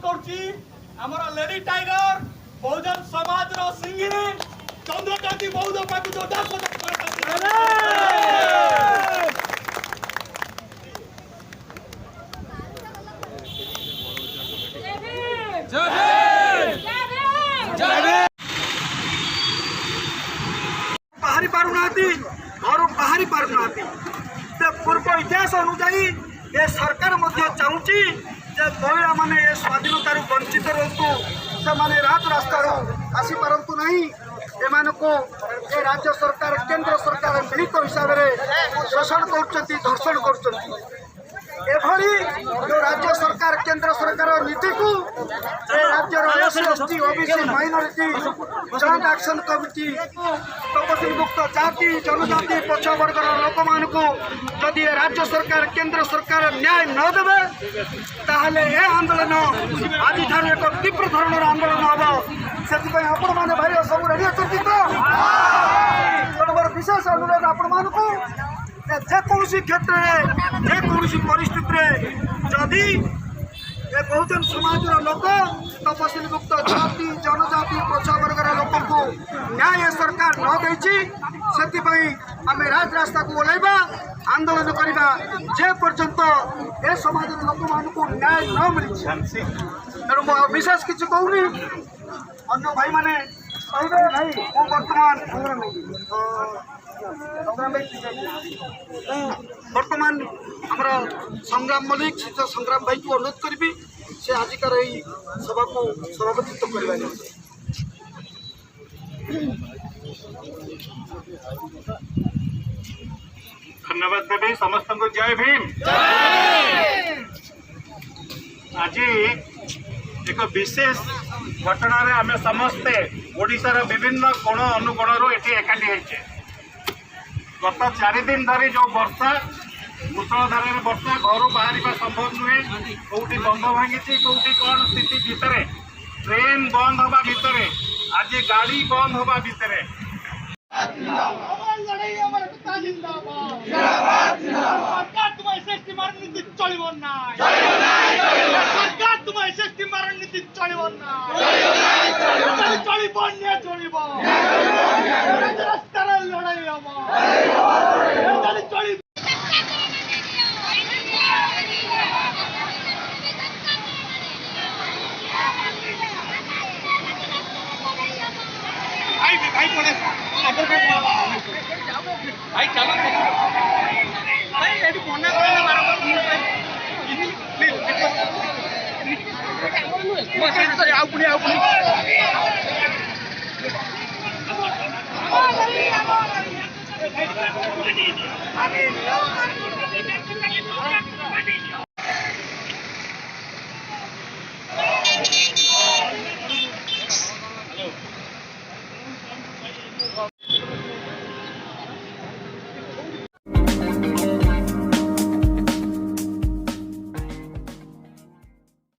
କରୁଛି ଆମର ଲେଡି ଟାଇगर बहुजन समाज रो सिंगिनी चंद्रकांति बौद्ध पाकु जोरदार बाहरी पारुनाती घर बाहरी पारुनाती पूर्व इतिहास अनुजाई ये सरकार मध्य चाहूँगी जे महिला माने ये स्वाधीनता वंचित रहतु से माने रात रास्ता आसी पारतु नहीं एमानको ये राज्य सरकार केंद्र सरकार मिलित हिसाब से शोषण कर धर्षण कर एभली जो राज्य सरकार केंद्र सरकार नीति को राज्य ST OBC minority joint action committee तपसील मुक्त जाति जनजाति पछ वर्गर लोक मान को जदि राज्य सरकार केंद्र सरकार न्याय न देवे ताहले ए आंदोलन आज ठार एक तीव्र धरण आंदोलन हम से आपण मैंने भाई सब रेडी अच्छा मोर विशेष अनुरोध आपण मान को जेकोसी क्षेत्र में जेकोसी परिस्थिति जदि ये बहुजन समाज लोक तपसील मुक्त जाति जनजाति पछ वर्गर लोक को न्याय सरकार न देती आम राजरास्ता को ओल्लैबा आंदोलन करवा जे पर्यंत ए समाज लोक मान न्याय न मिली तेणु विशेष किसी कहूनी अन्य भाई मैंने कहे भाई बर्तमान आमर संग्राम मल्लिक शीर्ष संग्राम भाई को अनुरोध करी से आजिकार यही सभा को सभापतित्व करवा धन्यवाद देवी समस्त को जय भीम। आज एक विशेष घटना आम समस्ते ओडिशार विभिन्न कोण अनुकोण ये एकाठी होइछे। गत 4 दिन धरी जो वर्षा मुसलधार वर्षा घर बाहर संभव नुहे कौटी बंध भांगी कौटी कौन स्थिति भितर ट्रेन बंद हवा भितर आज गाड़ी बंद हवा भितर भाई चलो भाई ये फोन ना